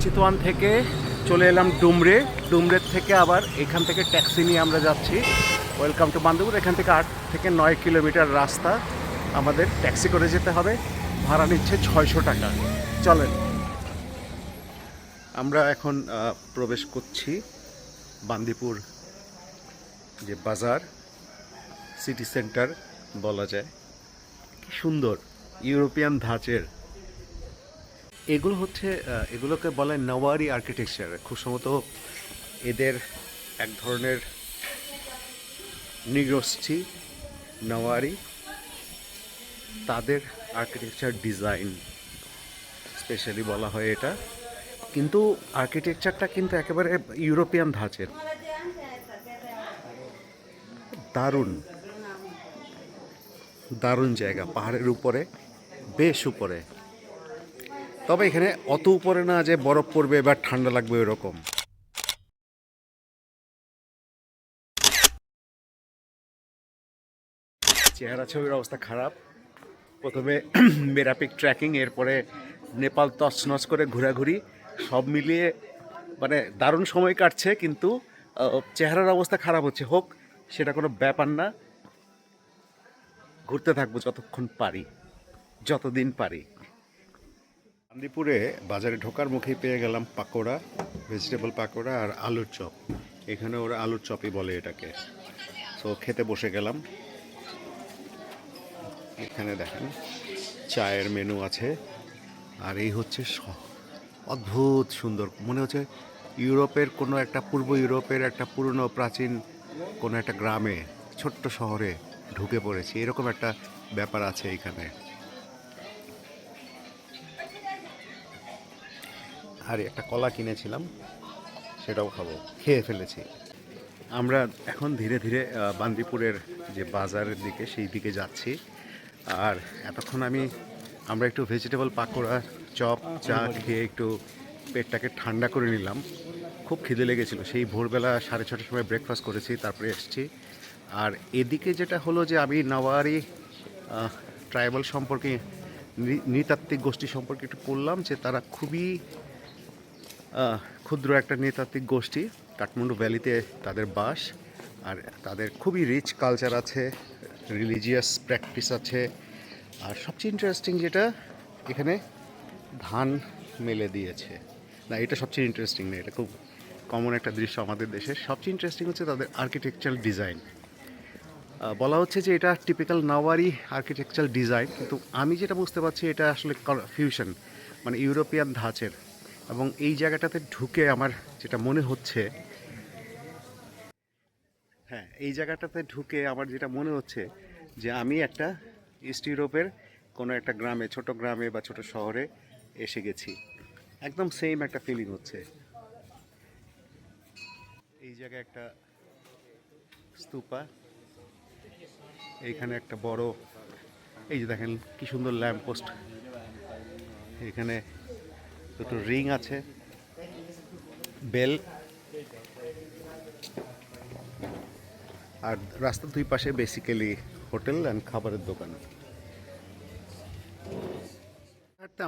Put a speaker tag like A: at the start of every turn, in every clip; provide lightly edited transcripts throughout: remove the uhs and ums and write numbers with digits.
A: চিতওয়ান থেকে চলে এলাম ডুমরে। ডুমরের থেকে আবার এখান থেকে ট্যাক্সি নিয়ে আমরা যাচ্ছি ওয়েলকাম টু বান্দরপুর। এখান থেকে 8 থেকে 9 কিলোমিটার রাস্তা, আমাদের ট্যাক্সি করে যেতে হবে। ভাড়া নিচ্ছে 600 টাকা। চলেন, আমরা এখন প্রবেশ করছি বান্দিপুর যে বাজার, সিটি সেন্টার বলা যায়। কি সুন্দর ইউরোপিয়ান ধাঁচের। এগুলো হচ্ছে এগুলোকে বলে নওয়ারি আর্কিটেকচার। খুব সম্ভবত এদের এক ধরনের নৃগোষ্ঠী নওয়ারি, তাদের আর্কিটেকচার ডিজাইন স্পেশালি বলা হয় এটা। কিন্তু আর্কিটেকচারটা কিন্তু একেবারে ইউরোপিয়ান ধাঁচের। দারুণ দারুণ জায়গা, পাহাড়ের উপরে, বেশ উপরে। তবে এখানে অত উপরে না যে বরফ পড়বে বা ঠান্ডা লাগবে এরকম। চেহারা ছবির অবস্থা খারাপ। প্রথমে মেরাপিক ট্রেকিং, এরপরে নেপাল তছনছ করে ঘোরাঘুরি, সব মিলিয়ে মানে দারুণ সময় কাটছে। কিন্তু চেহারার অবস্থা খারাপ হচ্ছে, হোক সেটা কোনো ব্যাপার না। ঘুরতে থাকবো যতক্ষণ পারি, যতদিন পারি। বান্দিপুরে বাজারে ঢোকার মুখেই পেয়ে গেলাম পাকোড়া, ভেজিটেবল পাকোড়া আর আলুর চপ। এখানে ওরা আলুর চপই বলে এটাকে। তো খেতে বসে গেলাম। এখানে দেখেন চায়ের মেনু আছে। আর এই হচ্ছে অদ্ভুত সুন্দর, মনে হচ্ছে ইউরোপের কোনো একটা, পূর্ব ইউরোপের একটা পুরনো প্রাচীন কোনো একটা গ্রামে, ছোট্ট শহরে ঢুকে পড়েছি, এরকম একটা ব্যাপার আছে এখানে। আর একটা কলা কিনেছিলাম, সেটাও খাবো, খেয়ে ফেলেছি। আমরা এখন ধীরে ধীরে বান্দিপুরের যে বাজারের দিকে, সেই দিকে যাচ্ছি। আর এতক্ষণ আমরা একটু ভেজিটেবল পাকোড়া, চপ, চা খেয়ে একটু পেটটাকে ঠান্ডা করে নিলাম। খুব খিদে লেগেছিল, সেই ভোরবেলা 6:30টার সময় ব্রেকফাস্ট করেছি, তারপরে এসেছি। আর এদিকে যেটা হলো যে আমি নওয়ারি ট্রাইবাল সম্পর্কে, নৃতাত্ত্বিক গোষ্ঠী সম্পর্কে একটু পড়লাম, যে তারা খুবই ক্ষুদ্র একটা নৃতাত্ত্বিক গোষ্ঠী। কাঠমান্ডু ভ্যালিতে তাদের বাস। আর তাদের খুবই রিচ কালচার আছে, রিলিজিয়াস প্র্যাকটিস আছে। আর সবচেয়ে ইন্টারেস্টিং যেটা, এখানে ধান মেলে দিয়েছে। না, এটা সবচেয়ে ইন্টারেস্টিং না, এটা খুব কমন একটা দৃশ্য আমাদের দেশের। সবচেয়ে ইন্টারেস্টিং হচ্ছে তাদের আর্কিটেকচারাল ডিজাইন। বলা হচ্ছে যে এটা টিপিক্যাল নওয়ারি আর্কিটেকচারাল ডিজাইন, কিন্তু আমি যেটা বুঝতে পারছি এটা আসলে ফিউশন, মানে ইউরোপিয়ান ধাঁচের। এবং এই জায়গাটাতে ঢুকে আমার যেটা মনে হচ্ছে, হ্যাঁ, এই জায়গাটাতে ঢুকে আমার যেটা মনে হচ্ছে যে আমি একটা ইস্ট ইউরোপের কোনো একটা গ্রামে, ছোট গ্রামে বা ছোট শহরে এসে গেছি। একদম সেম একটা ফিলিং হচ্ছে। এই জায়গায় একটা স্তূপা, এইখানে একটা বড়, এই যে দেখেন কি সুন্দর ল্যাম্প পোস্ট। এখানে দুটো রিং আছে, বেল। আর রাস্তার দুই পাশে বেসিক্যালি হোটেল অ্যান্ড খাবারের দোকান।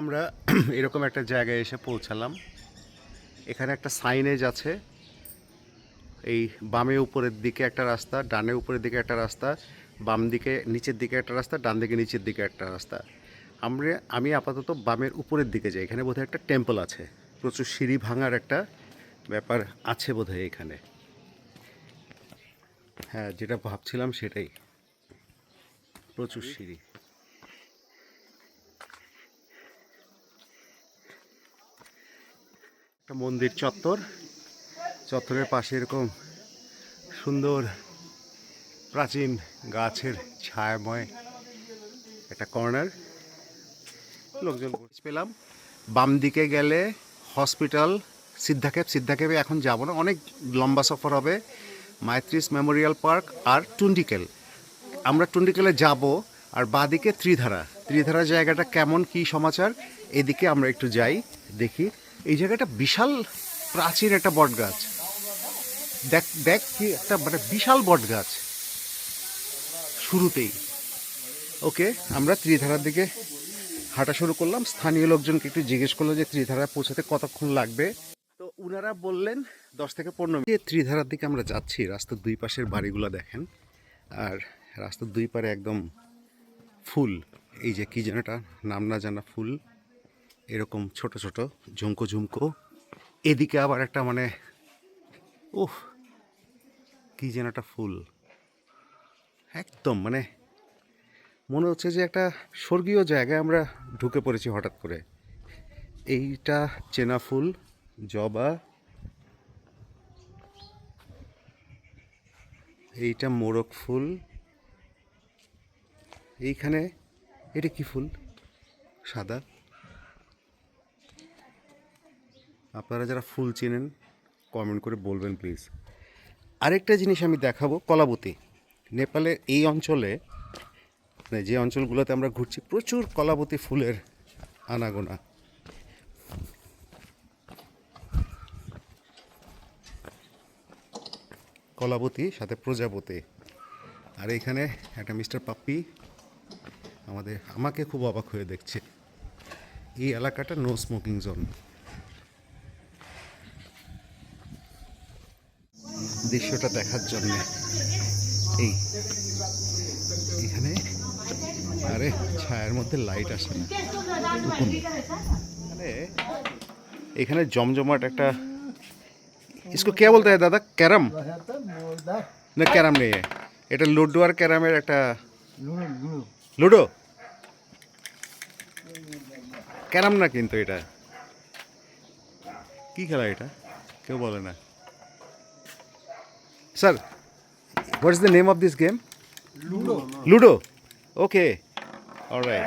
A: আমরা এরকম একটা জায়গায় এসে পৌঁছালাম। এখানে একটা সাইনেজ আছে, এই বামে উপরের দিকে একটা রাস্তা, ডানে উপরের দিকে একটা রাস্তা, বাম দিকে নিচের দিকে একটা রাস্তা, ডান দিকে নিচের দিকে একটা রাস্তা। আমি আপাতত বামের উপরের দিকে যাই। এখানে বোধহয় একটা টেম্পল আছে, প্রচুর সিঁড়ি ভাঙার একটা ব্যাপার আছে বোধহয় এখানে। হ্যাঁ, যেটা ভাবছিলাম সেটাই, প্রচুর সিঁড়ি। একটা মন্দির চত্বর, চত্বরের পাশে এরকম সুন্দর প্রাচীন গাছের ছায়াময় একটা কর্নার। লোকজন পেলাম। বাম দিকে গেলে হসপিটাল, সিদ্ধাকেপ এখন যাব না, অনেক লম্বা সফর হবে। মাইত্রিস মেমোরিয়াল পার্ক আর টুন্ডিকেল। আমরা টুন্ডিকেলে যাব। আর বাদিকে ত্রিধারা জায়গাটা কেমন, কি সমাচার, এদিকে আমরা একটু যাই, দেখি। এই জায়গাটা বিশাল প্রাচীন একটা বট গাছ। দেখ কি একটা, মানে বিশাল বট গাছ শুরুতেই। ওকে, আমরা ত্রিধারার দিকে হাঁটা শুরু করলাম। স্থানীয় লোকজনকে একটু জিজ্ঞেস করলো যে ত্রিধারা পৌঁছাতে কতক্ষণ লাগবে। তো উনারা বললেন 10 থেকে 15 মিনিট। ত্রিধারার দিকে আমরা যাচ্ছি। রাস্তার দুই পাশের বাড়িগুলো দেখেন, আর রাস্তার দুই পারে একদম ফুল। এই যে কি যেন এটা নাম না জানা ফুল, এরকম ছোট ছোট ঝুমকো ঝুমকো। এদিকে আবার একটা মানে ওহ কি যেন একটা ফুল, একদম মানে মনে হচ্ছে যে একটা স্বর্গীয় জায়গায় আমরা ঢুকে পড়েছি হঠাৎ করে। এইটা চেনা ফুল, জবা, এইটা মোরগ ফুল, এইখানে এটা কি ফুল সাদা। আপনারা যারা ফুল চেনেন কমেন্ট করে বলবেন প্লিজ। আরেকটা জিনিস আমি দেখাবো, কলাবতী। নেপালের এই অঞ্চলে মানে যে অঞ্চলগুলোতে আমরা ঘুরছি প্রচুর কলাবতী ফুলের আনাগোনা। কলাবতী সাথে প্রজাপতি। আর এখানে একটা মিস্টার পাপ্পি আমাকে খুব অবাক হয়ে দেখছে। এই এলাকাটা নো স্মোকিং জোন। দৃশ্যটা দেখার জন্য এখানে আরে ছায়ার মধ্যে লাইট আসে না। এখানে জমজমাট একটা, इसको क्या बोलते हैं दादा, कैरम না ক্যারাম নেই, এটা লুডো আর ক্যারামের একটা লুডো, ক্যারাম না কিন্তু এটা কি খেলা, এটা কেউ বলে না। Sir what is the name of this game? Ludo. Ludo, okay, alright.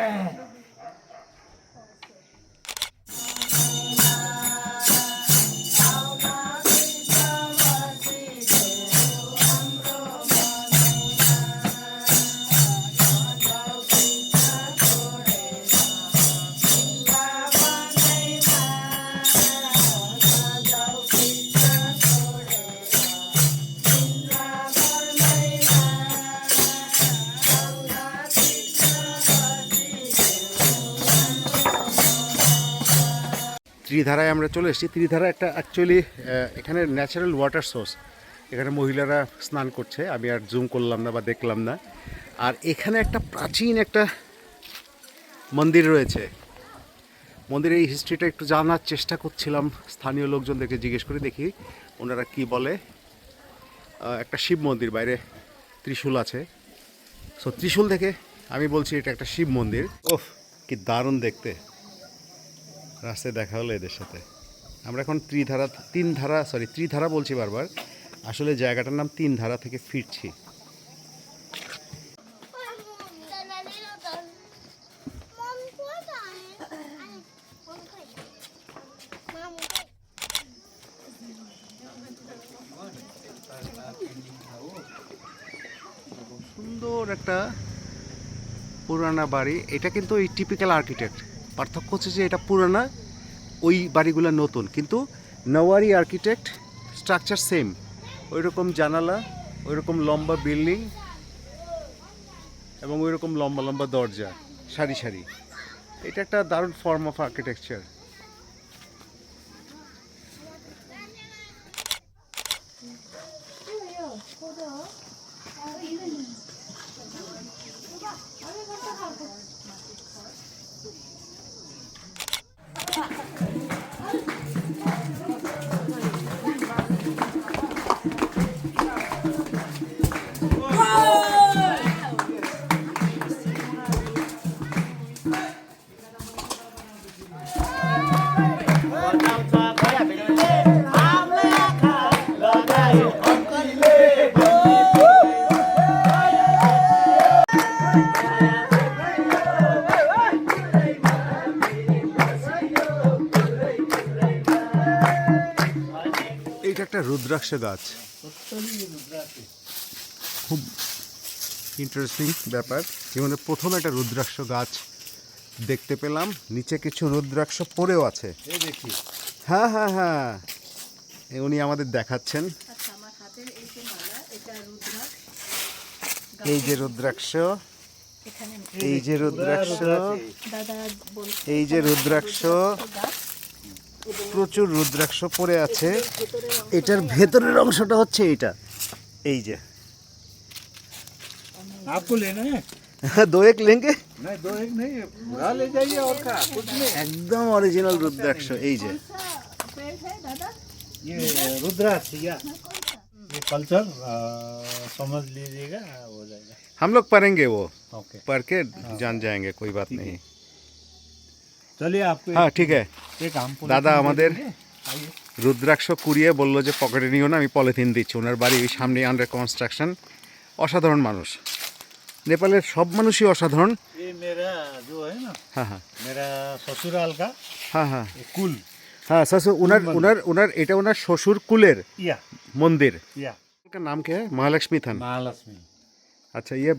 A: ত্রিধারায় আমরা চলে এসেছি। ত্রিধারা একটা অ্যাকচুয়ালি এখানে ন্যাচারাল ওয়াটার সোর্স। এখানে মহিলারা স্নান করছে, আমি আর জুম করলাম না বা দেখলাম না। আর এখানে একটা প্রাচীন একটা মন্দির রয়েছে। মন্দিরের এই হিস্ট্রিটা একটু জানার চেষ্টা করছিলাম, স্থানীয় লোকজনদেরকে জিজ্ঞেস করে দেখি ওনারা কি বলে। একটা শিব মন্দির, বাইরে ত্রিশূল আছে। সো ত্রিশূল দেখে আমি বলছি এটা একটা শিব মন্দির। ওহ কি দারুণ দেখতে। রাস্তায় দেখা হলো এদের সাথে। আমরা এখন ত্রিধারা বলছি বারবার, আসলে জায়গাটার নাম তিনধারা থেকে ফিরছি। সুন্দর একটা পুরানা বাড়ি। এটা কিন্তু ওই টিপিক্যাল আর্কিটেক্ট। পার্থক্য হচ্ছে যে এটা পুরানা, ওই বাড়িগুলো নতুন, কিন্তু নওয়ারি আর্কিটেক্ট, স্ট্রাকচার সেম। ওই রকম জানালা, ওই রকম লম্বা বিল্ডিং এবং ওই রকম লম্বা লম্বা দরজা সারি সারি। এটা একটা দারুণ ফর্ম অফ আর্কিটেকচার। এটা একটা রুদ্রাক্ষ গাছ, খুব ইন্টারেস্টিং ব্যাপার। জীবনে প্রথম একটা রুদ্রাক্ষ গাছ দেখতে পেলাম। নিচে কিছু রুদ্রাক্ষ পড়েও আছে, হ্যাঁ হ্যাঁ হ্যাঁ, উনি আমাদের দেখাচ্ছেন। এই যে রুদ্রাক্ষ, এই যে রুদ্রাক্ষ, এই যে রুদ্রাক্ষ, প্রচুর রুদ্রাক্ষ পড়ে আছে। এটার ভেতরের অংশটা হচ্ছে এইটা, এই যে।
B: आपको लेना है?
A: दो एक लेंगे?
B: नहीं, 2 एक नहीं, पूरा ले जाइए और का कुछ नहीं।
A: একদম অরিজিনাল রুদ্রাক্ষ, এই যে।
B: ये रुद्राक्ष या ये कल्चर समझ लीजिएगा, हो जाएगा।
A: हम लोग पढ़ेंगे, वो
B: ओके,
A: पढ़ के जान जाएंगे, कोई बात नहीं।
B: चलिए आपको
A: হ্যাঁ ঠিক আছে।
B: एक आम
A: দাদা আমাদের
B: आइए।
A: রুদ্রাক্ষ কুড়িয়ে বললো যে পকেটে নিও না, আমি পলিথিন দিচ্ছি। ওনার বাড়ি ওই সামনে, আন্ডার কনস্ট্রাকশন। অসাধারণ মানুষ, নেপালের সব মানুষই অসাধারণ।
B: ये मेरा जो है ना,
A: হ্যাঁ হ্যাঁ
B: मेरा ससुराल का
A: হ্যাঁ হ্যাঁ
B: ये कुल
A: হ্যাঁ শ্বশুর, ওনার ওনার ওনার এটা ওনার শ্বশুর কুলের
B: या
A: মন্দির।
B: या
A: का नाम क्या है? महालक्ष्मी थान।
B: महालक्ष्मी,
A: अच्छा, ये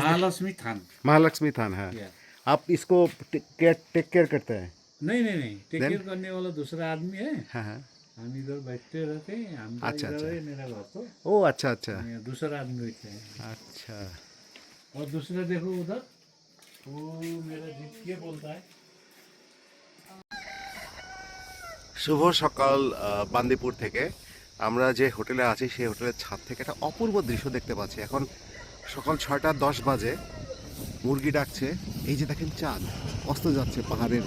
B: महालक्ष्मी थान।
A: महालक्ष्मी थान है।
B: या
A: आप इसको टेक केयर करते हैं?
B: नहीं नहीं नहीं, टेक केयर करने वाला दूसरा आदमी है।
A: हाँ हाँ।
B: हम इधर बैठते रहते हैं, हम
A: अच्छा,
B: इधर
A: अच्छा।
B: है मेरा घर तो,
A: ओ अच्छा अच्छा
B: यहाँ दूसरा आदमी बैठते हैं।
A: अच्छा।
B: और दूसरा देखो उधर, वो मेरा जीत ये बोलता है।
A: শুভ সকাল বান্দিপুর থেকে। আমরা যে হোটেলে আছি সেই হোটেলের ছাদ থেকে একটা অপূর্ব দৃশ্য দেখতে পাচ্ছি। এখন সকাল 6:10 বাজে, মুরগি ডাকছে। এই যে দেখেন চাঁদ অস্ত যাচ্ছে পাহাড়ের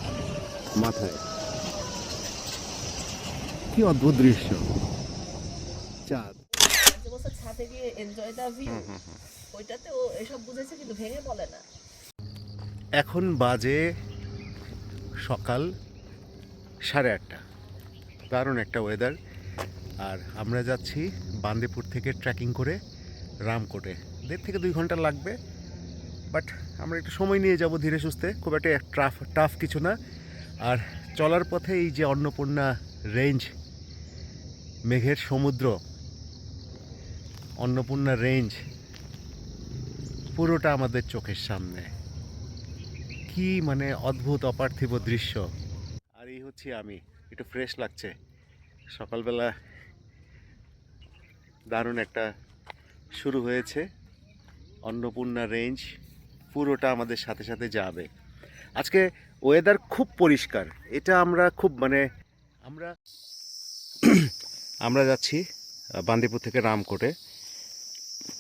A: মাথায়, কি অদ্ভুত দৃশ্য। চাঁদ
C: ছাদে গিয়ে এনজয় দা ভিউ, ওইটাতে ও এসব বুঝেছে কিন্তু ভেঙে বলে না।
A: এখন বাজে সকাল 8:30। দারুণ একটা ওয়েদার। আর আমরা যাচ্ছি বান্দিপুর থেকে ট্রেকিং করে রামকোটে। 1.5 থেকে 2 ঘন্টা লাগবে, বাট আমরা একটু সময় নিয়ে যাব, ধীরে সুস্থে, খুব একটা টাফ কিছু না। আর চলার পথে এই যে অন্নপূর্ণা রেঞ্জ, মেঘের সমুদ্র, অন্নপূর্ণা রেঞ্জ পুরোটা আমাদের চোখের সামনে। কি মানে অদ্ভুত অপার্থিব দৃশ্য। আর এই হচ্ছে আমি, একটু ফ্রেশ লাগছে সকালবেলা। দারুণ একটা শুরু হয়েছে। অন্নপূর্ণা রেঞ্জ পুরোটা আমাদের সাথে সাথে যাবে। আজকে ওয়েদার খুব পরিষ্কার, এটা আমরা খুব মানে আমরা যাচ্ছি বান্দিপুর থেকে রামকোটে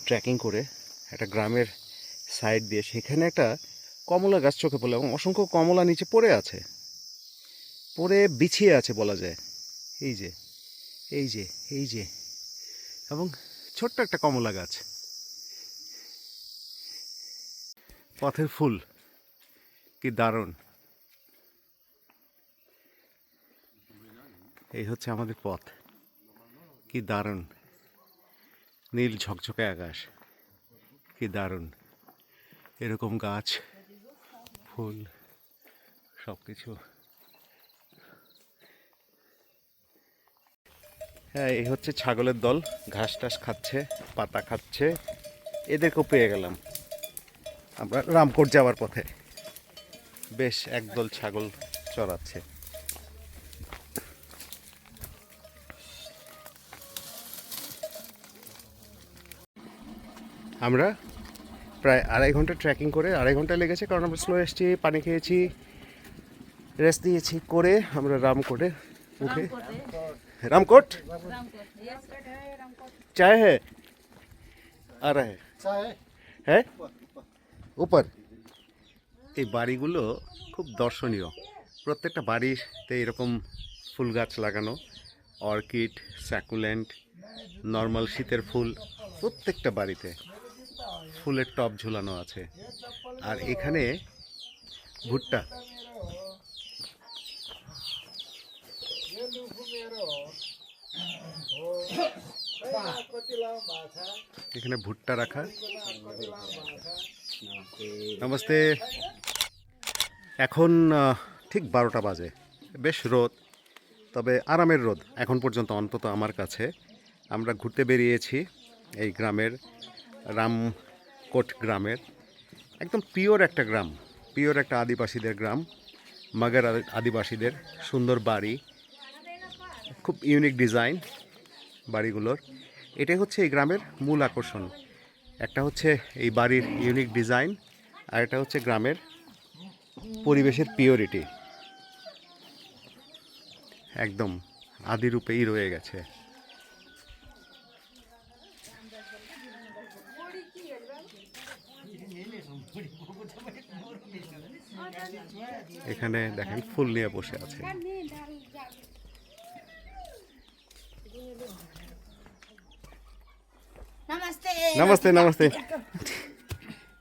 A: ট্রেকিং করে একটা গ্রামের সাইড দিয়ে। সেখানে একটা কমলা গাছ চোখে পড়লো এবং অসংখ্য কমলা নিচে পড়ে আছে, পড়ে বিছিয়ে আছে বলা যায়। এই যে এই যে এই যে, এবং ছোট্ট একটা কমলা গাছ। পথের ফুল, কি দারুণ। এই হচ্ছে আমাদের পথ, কি দারুণ। নীল ঝকঝকে আকাশ, কি দারুণ। এরকম গাছ, ফুল, সব কিছু। হ্যাঁ, এই হচ্ছে ছাগলের দল, ঘাস টাস খাচ্ছে, পাতা খাচ্ছে। এদেরকেও পেয়ে গেলাম আমরা রামকোট যাওয়ার পথে। বেশ একদল ছাগল চড়াচ্ছে। আমরা প্রায় 2.5 ঘন্টা ট্রেকিং করে, 2.5 ঘন্টা লেগেছে, কারণ আমরা স্লো এসেছি, পানি খেয়েছি, রেস্ট দিয়েছি, করে আমরা রামকোটে উঠে। रामकोट चाय है, आ रहा है ऊपर। এই বাড়িগুলো খুব দর্শনীয়। প্রত্যেকটা বাড়িতে এরকম ফুল গাছ লাগানো, অর্কিড, স্যাকুলেন্ট, নর্মাল শীতের ফুল, প্রত্যেকটা বাড়িতে ফুলের টব ঝুলানো আছে। আর এখানে ভুট্টা, এখানে ভুট্টা রাখা। নমস্তে। এখন ঠিক 12টা বাজে, বেশ রোদ, তবে আরামের রোদ এখন পর্যন্ত, অন্তত আমার কাছে। আমরা ঘুরতে বেরিয়েছি এই গ্রামের, রামকোট গ্রামের। একদম পিওর একটা গ্রাম, পিওর একটা আদিবাসীদের গ্রাম, মাগার আদিবাসীদের। সুন্দর বাড়ি, খুব ইউনিক ডিজাইন বাড়িগুলোর। এটাই হচ্ছে এই গ্রামের মূল আকর্ষণ। একটা হচ্ছে এই বাড়ির ইউনিক ডিজাইন, আর এটা হচ্ছে গ্রামের পরিবেশের পিওরিটি, একদম আদি রূপেই রয়ে গেছে। এখানে দেখেন ফুল নিয়ে বসে আছে।
D: नमस्ते
A: नमस्ते नमस्ते।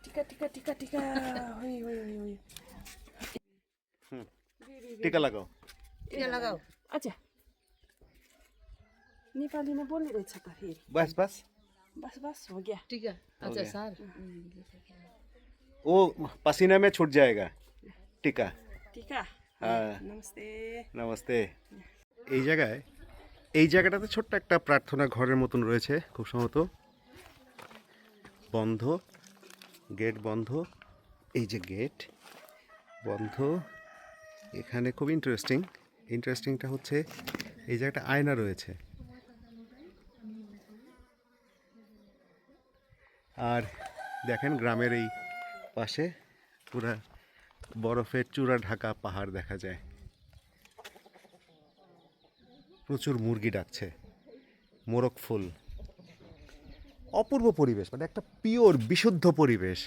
C: টিকা টিকা টিকা টিকা হই হই হই হই
A: टीका लगाओ।
D: टीका लगाओ
C: अच्छा नेपाली में बोलिरहेछ त फेरि
A: बस बस
C: बस बस हो गया
D: टीका अच्छा
A: गया।
D: सर
A: वो पसीने में छूट जाएगा टीका।
C: টিকা
A: হ্যাঁ
C: নমস্তে
A: নমস্তে। এই জায়গাটাতে ছোট্ট একটা প্রার্থনা ঘরের মতন রয়েছে, খুব সম্ভবত বন্ধ, গেট বন্ধ, এই যে গেট বন্ধ। এখানে খুব ইন্টারেস্টিংটা হচ্ছে এই জায়গাটা আয়না রয়েছে, আর দেখেন গ্রামের এই পাশে পুরা বরফের চূড়া ঢাকা পাহাড় দেখা যায়। প্রচুর মুরগি ডাকছে, মোরগ ফুল, অপূর্ব পরিবেশ, মানে একটা পিওর বিশুদ্ধ পরিবেশ,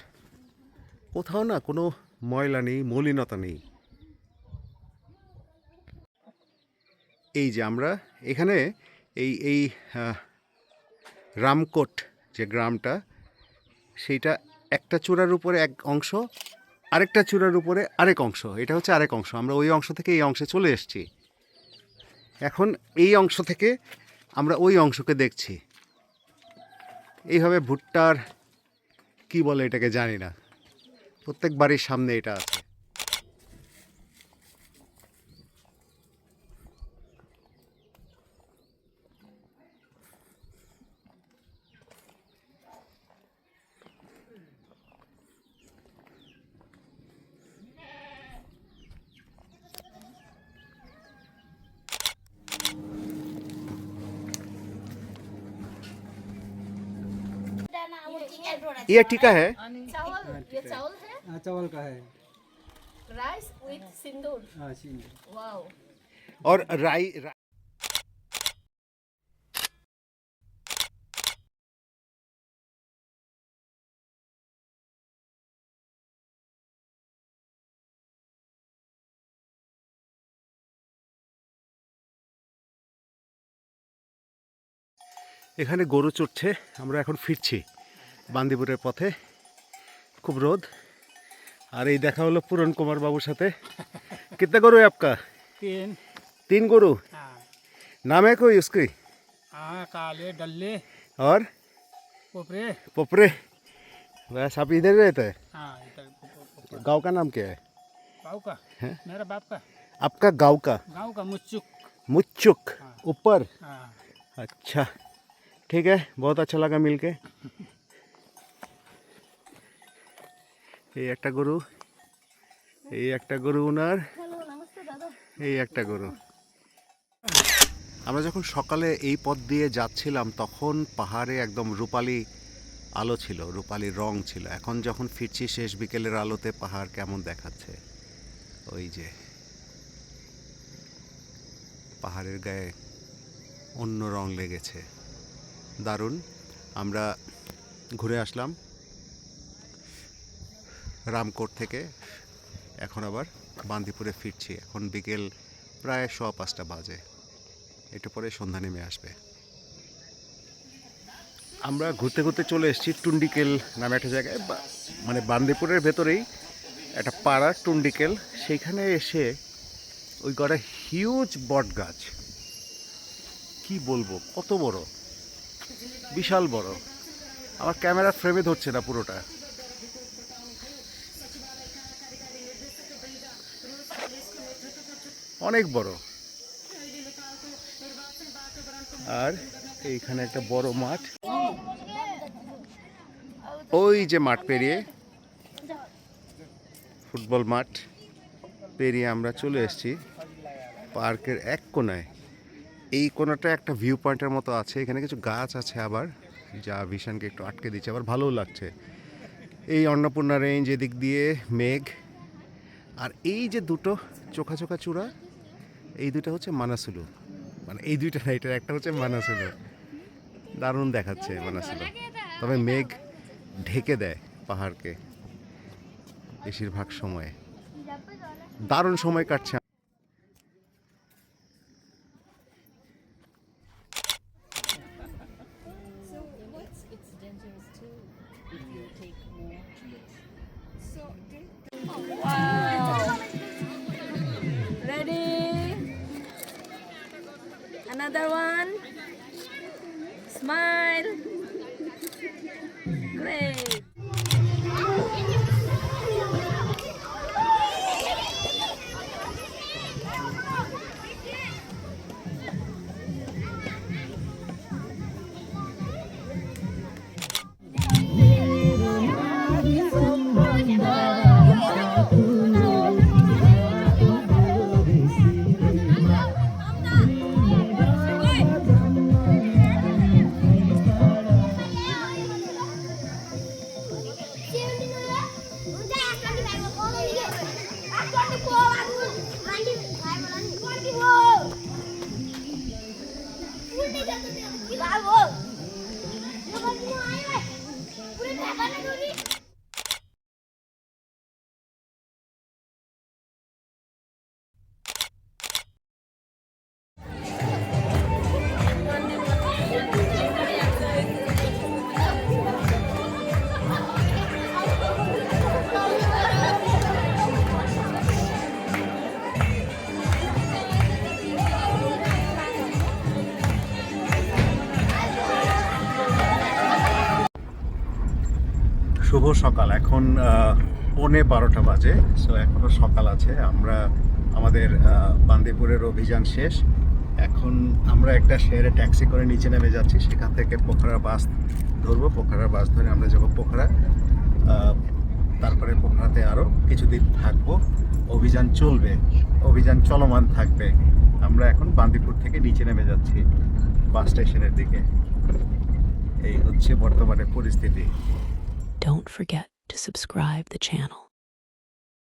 A: কোথাও না কোনো ময়লা নেই, মলিনতা নেই। এই যে আমরা এখানে এই এই রামকোট যে গ্রামটা, সেইটা একটা চূড়ার উপরে এক অংশ, আরেকটা চূড়ার উপরে আরেক অংশ, এটা হচ্ছে আরেক অংশ। আমরা ওই অংশ থেকে এই অংশে চলে এসেছি, এখন এই অংশ থেকে আমরা ওই অংশকে দেখছি। এইভাবে ভুট্টার কি বলে এটাকে জানি না, প্রত্যেক বাড়ির সামনে এটা আছে। ये टीका है,
C: चावल ये चावल है
E: हाँ चावल का है।
C: राइस विथ सिंदूर
E: हाँ सिंध।
C: वाओ
A: और राई এখানে গরু চড়ছে। আমরা এখন ফিরছি বান্দিপুরের পথে, খুব রোদ। আর এই দেখা হলো पूरन कुमार बाबूर साथे। कितना गरु है आपका? 3 गरु।
E: हाँ
A: नाम है कोई उसकी?
E: हाँ काले डल्ले
A: और
E: पोपरे।
A: पोपरे। बस आप इधर रहते हैं?
E: हाँ इधर
A: गांव का नाम क्या है?
E: गाँव का
A: हैं?
E: मेरा बाप का
A: आपका गांव का?
E: गाँव का मुच्चुक।
A: मुच्चुक ऊपर।
E: हाँ
A: अच्छा ठीक है, बहुत अच्छा लगा मिलके। এই একটা গরু, এই একটা গরু ওনার, এই একটা গরু। আমরা যখন সকালে এই পথ দিয়ে যাচ্ছিলাম তখন পাহাড়ে একদম রূপালি আলো ছিল, রূপালি রং ছিল। এখন যখন ফিরছি শেষ বিকেলের আলোতে পাহাড় কেমন দেখাচ্ছে, ওই যে পাহাড়ের গায়ে অন্য রং লেগেছে, দারুণ। আমরা ঘুরে আসলাম রামকোট থেকে, এখন আবার বান্দিপুরে ফিরছি। এখন বিকেল প্রায় 5:15 বাজে, একটু পরে সন্ধ্যা নেমে আসবে। আমরা ঘুরতে ঘুরতে চলে এসেছি টুন্ডিকেল নামে একটা জায়গায়, মানে বান্দিপুরের ভেতরেই একটা পাড়া টুন্ডিকেল। সেইখানে এসে ওই গড়ে হিউজ বট গাছ, কি বলবো কত বড়, বিশাল বড়। আমার ক্যামেরা ফ্রেমে ধরছে না পুরোটা। অনেক বড়। আর এইখানে একটা বড় মাঠ, ওই যে মাঠ পেরিয়ে, ফুটবল মাঠ পেরিয়ে আমরা চলে এসেছি পার্কের এক কোনায়। এই কোনাটা একটা ভিউ পয়েন্টের মতো আছে, এখানে কিছু গাছ আছে আবার, যা ভিশনকে একটু আটকে দিচ্ছে, আবার ভালোও লাগছে। এই অন্নপূর্ণা রেঞ্জ, এদিক দিয়ে মেঘ, আর এই যে দুটো চোখা চোখা চূড়া, এই দুটো হচ্ছে মানাসুলু। মানে এই দুইটা না, এটার একটা হচ্ছে মানাসুলু। দারুণ দেখাচ্ছে মানাসুলু, তবে মেঘ ঢেকে দেয় পাহাড়কে বেশিরভাগ সময়ে। দারুণ সময় কাটছে।
C: Wow. Ready? Another one. Smile. Great.
A: শুভ সকাল। এখন 11:15 বাজে। সো এখনও সকাল আছে। আমরা আমাদের বান্দিপুরের অভিযান শেষ। এখন আমরা একটা শেয়ারে ট্যাক্সি করে নিচে নেমে যাচ্ছি। সেখান থেকে পোখরা বাস ধরবো। পোখরা বাস ধরে আমরা যাবো পোখরা। তারপরে পোখরাতে আরও কিছুদিন থাকবো। অভিযান চলবে, অভিযান চলমান থাকবে। আমরা এখন বান্দিপুর থেকে নিচে নেমে যাচ্ছি বাস স্টেশনের দিকে। এই হচ্ছে বর্তমানে পরিস্থিতি।
F: Don't forget to subscribe the channel.